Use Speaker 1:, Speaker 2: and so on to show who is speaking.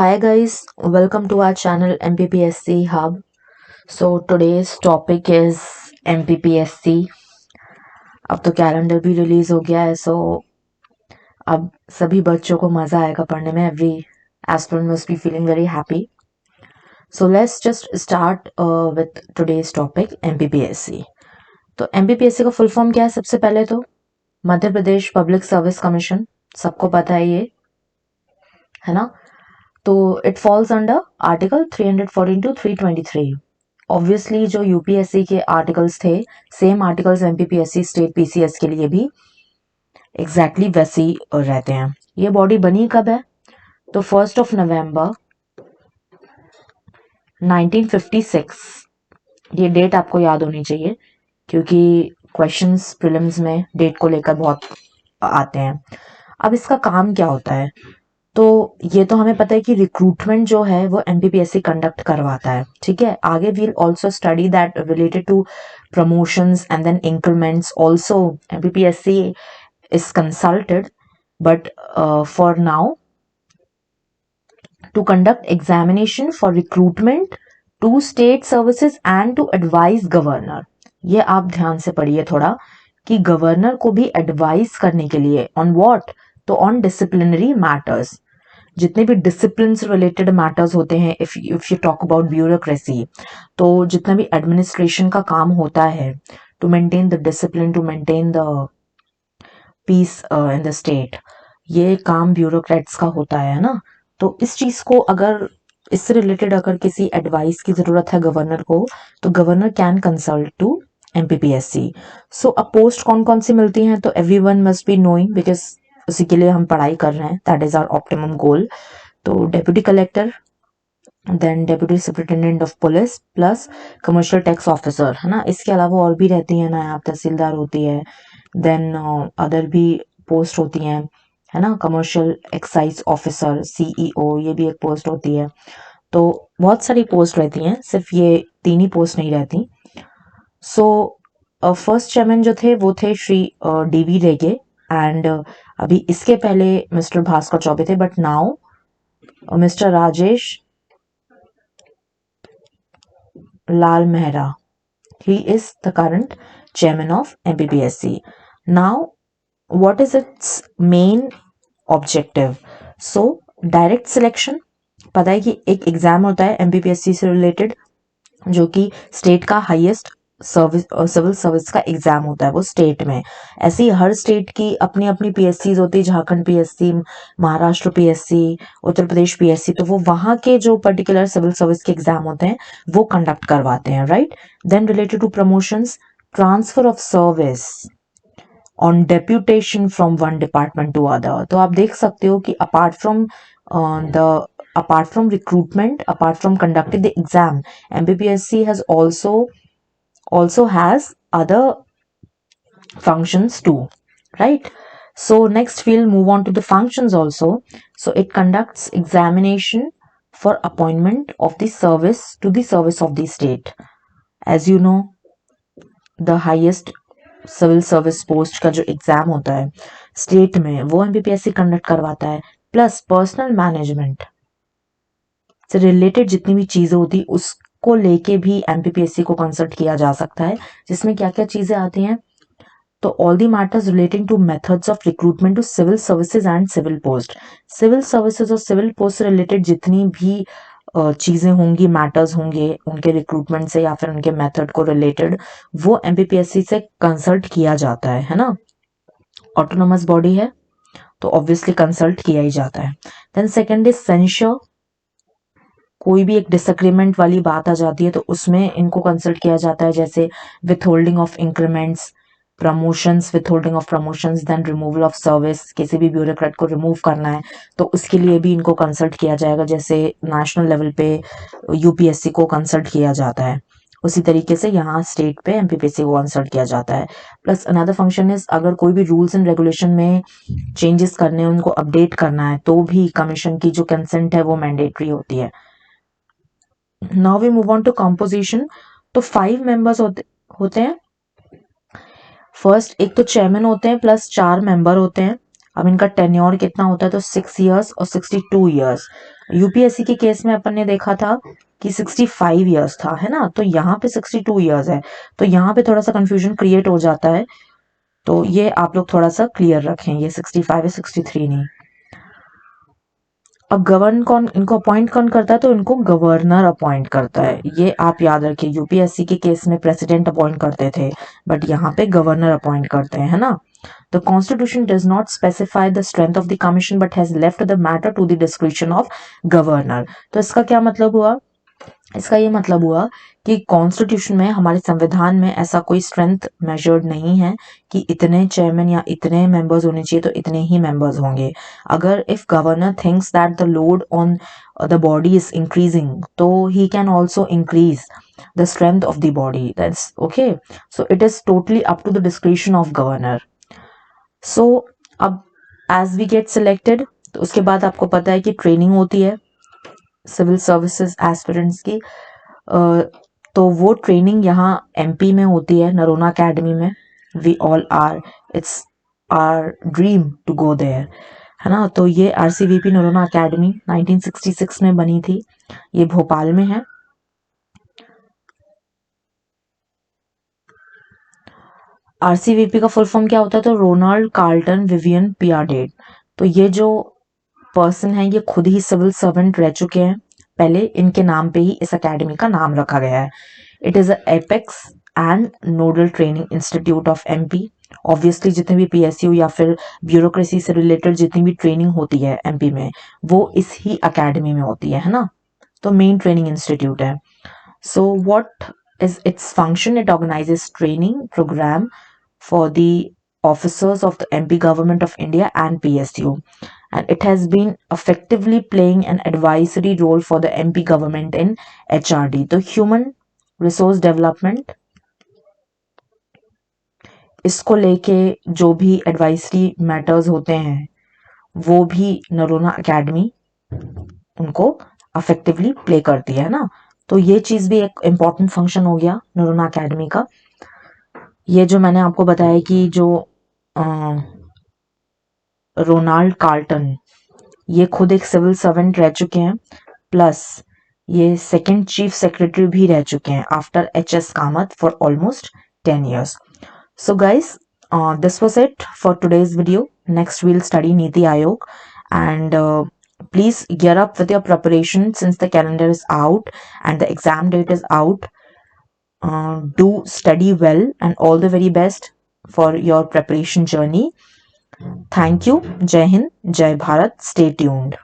Speaker 1: Hi guys, welcome to our channel MPPSC Hub. So today's topic is MPPSC. अब तो calendar भी release हो गया है, सो अब सभी बच्चों को मजा आएगा पढ़ने में. Every aspirant must be feeling very happy. So let's just start with today's topic MPPSC. तो MPPSC का फुल फॉर्म क्या है? सबसे पहले तो Madhya Pradesh public service commission, सबको पता है ये, है ना. तो it falls under article 314 to 323. Obviously जो यूपीएससी के आर्टिकल्स थे, same articles MPPSC state PCS के लिए भी एग्जैक्टली वैसे ही रहते हैं. ये बॉडी बनी कब है? तो 1 नवंबर 1956. ये डेट आपको याद होनी चाहिए क्योंकि क्वेश्चंस प्रीलिम्स में डेट को लेकर बहुत आते हैं. अब इसका काम क्या होता है? तो ये तो हमें पता है कि रिक्रूटमेंट जो है वो एमपीपीएससी कंडक्ट करवाता है. ठीक है, आगे we'll also study that related to promotions and then increments. Also MPPSC is consulted, but for now to conduct examination for recruitment to state services and to advise governor. ये आप ध्यान से पढ़िए थोड़ा कि गवर्नर को भी एडवाइस करने के लिए ऑन व्हाट? तो ऑन डिसिप्लिनरी मैटर्स. जितने भी डिसिप्लिन से रिलेटेड मैटर्स होते हैं, if you talk about bureaucracy, तो जितना भी एडमिनिस्ट्रेशन का काम होता है to maintain the discipline, to maintain the peace in the state, ये काम ब्यूरोक्रेट्स का होता है ना. तो इस चीज को अगर इससे रिलेटेड अगर किसी एडवाइस की जरूरत है गवर्नर को, तो governor can consult to MPPSC. So अब पोस्ट कौन कौन सी मिलती हैं? तो everyone must be knowing, because उसी के लिए हम पढ़ाई कर रहे हैं. That is our optimum goal. तो deputy collector, then deputy superintendent of police plus commercial tax officer, है ना. इसके अलावा और भी रहती है, नायब तहसीलदार होती है, देन अदर भी पोस्ट होती हैं, है ना. कमर्शियल एक्साइज ऑफिसर, सीईओ, ये भी एक पोस्ट होती है. तो बहुत सारी पोस्ट रहती हैं, सिर्फ ये 3 ही पोस्ट नहीं रहती. सो फर्स्ट चेयरमैन जो थे वो थे श्री डीवी रेगे, एंड अभी इसके पहले मिस्टर भास्कर चौबे थे, but now mister Rajesh Lal Mehra, he is the current chairman of MPPSC. Now, what is its main objective? So, direct selection. पता है कि एक एग्जाम होता है MPPSC से रिलेटेड, जो कि स्टेट का हाईएस्ट सर्विस सिविल सर्विस का एग्जाम होता है वो स्टेट में. ऐसे ही हर स्टेट की अपनी अपनी पीएससी होती है. Jharkhand PSC, Maharashtra PSC, Uttar Pradesh PSC, तो वो वहां के जो पर्टिकुलर सिविल सर्विस के एग्जाम होते हैं वो कंडक्ट करवाते हैं, right. Then related to promotions, transfer of service on deputation from one department to other. तो आप देख सकते हो कि apart from recruitment, apart from conducting the exam, MPPSC has also has other functions too, right? So next we'll move on to the functions also. So it conducts examination for appointment of the service to the service of the state. As you know, the highest civil service post का जो exam होता है state में वो MPPSC conduct करवाता है. Plus personal management से related जितनी भी चीजें होती उसको लेके भी एमपीपीएससी को कंसल्ट किया जा सकता है, जिसमें क्या क्या चीजें आती हैं. तो all the matters relating to methods of recruitment to civil services and civil post. Civil services और सिविल पोस्ट से रिलेटेड जितनी भी चीजें होंगी, मैटर्स होंगे उनके रिक्रूटमेंट से या फिर उनके मेथड को रिलेटेड, वो एमपीपीएससी से कंसल्ट किया जाता है ना. ऑटोनोमस बॉडी है तो ऑब्वियसली कंसल्ट किया ही जाता है. Then second is censure. कोई भी एक डिसएग्रीमेंट वाली बात आ जाती है तो उसमें इनको कंसल्ट किया जाता है, जैसे withholding of increments, promotions, withholding of promotions, then removal of service. किसी भी ब्यूरोक्रेट को रिमूव करना है तो उसके लिए भी इनको कंसल्ट किया जाएगा, जैसे नेशनल लेवल पे यूपीएससी को कंसल्ट किया जाता है, उसी तरीके से यहाँ स्टेट पे एमपीपीएससी को कंसल्ट किया जाता है. प्लस अनदर फंक्शन इज अगर कोई भी रूल्स एंड रेगुलेशन में चेंजेस करने हैं, उनको अपडेट करना है, तो भी कमीशन की जो कंसेंट है वो मैंडेटरी होती है. Now we move on to composition. तो 5 मेंबर्स होते हैं. फर्स्ट एक तो चेयरमैन होते हैं प्लस 4 मेंबर होते हैं. अब इनका टेन्योर कितना होता है? तो 6 years और 62 years. यूपीएससी के केस में अपन ने देखा था कि 65 इयर्स था, है ना, तो यहाँ पे 62 इयर्स है, तो यहाँ पे थोड़ा सा कंफ्यूजन क्रिएट हो जाता है, तो ये आप लोग थोड़ा सा क्लियर रखें, ये 65 है 63 नहीं। अब गवर्न कौन, इनको अपॉइंट कौन करता है, तो इनको गवर्नर अपॉइंट करता है, ये आप याद रखिए। यूपीएससी के केस में प्रेसिडेंट अपॉइंट करते थे, बट यहाँ पे गवर्नर अपॉइंट करते हैं, है ना। The Constitution does not specify the strength of the commission but has left the matter to the discretion of governor। तो इसका क्या मतलब हुआ, इसका ये मतलब हुआ कि कॉन्स्टिट्यूशन में, हमारे संविधान में ऐसा कोई स्ट्रेंथ मेजर्ड नहीं है कि इतने चेयरमैन या इतने मेंबर्स होने चाहिए तो इतने ही मेंबर्स होंगे। अगर if governor thinks that the load on the body is increasing, तो he can also increase the strength of the body, that's okay, so it is totally up to the discretion of governor। so अब as we get selected, तो उसके बाद आपको पता है कि training होती है सिविल सर्विसेज एस्पिरेंट्स की, तो वो ट्रेनिंग यहाँ एमपी में होती है, नरोना एकेडमी में। We all are, it's our dream to go there, है ना। तो ये आरसीवीपी नरोना एकेडमी 1966 में बनी थी, ये भोपाल में है। आरसीवीपी का फुल फॉर्म क्या होता है, तो रोनाल्ड कार्लटन विवियन पियाडेट। तो ये जो पर्सन है ये खुद ही सिविल सर्वेंट रह चुके हैं पहले, इनके नाम पे ही इस एकेडमी का नाम रखा गया है। It is apex and nodal training institute of MP. Obviously जितने भी पीएसयू या फिर ब्यूरोक्रेसी से रिलेटेड जितनी भी ट्रेनिंग होती है एमपी में, वो इस ही एकेडमी में होती है ना। तो मेन ट्रेनिंग इंस्टीट्यूट है। So what is its function, it organises training programme for the officers of the MP government of India and PSU, and it has been effectively playing an advisory role for the MP government in HRD, तो human resource development, इसको लेके जो भी advisory matters होते हैं वो भी Noronha academy उनको अफेक्टिवली प्ले करती है ना। तो ये चीज भी एक इम्पॉर्टेंट फंक्शन हो गया नरोना एकेडमी का। ये जो मैंने आपको बताया कि जो रोनाल्ड कार्लटन, ये खुद एक सिविल सर्वेंट रह चुके हैं, प्लस ये सेकंड चीफ सेक्रेटरी भी रह चुके हैं after HS. Kamat for almost 10 years। So guys, this was it for today's video. Next we'll study Niti Aayog, and please gear up with your preparation since the calendar is out and the exam date is out। Do study well and all the very best for your preparation journey। Thank you. Jai Hind, Jai Bharat. Stay tuned.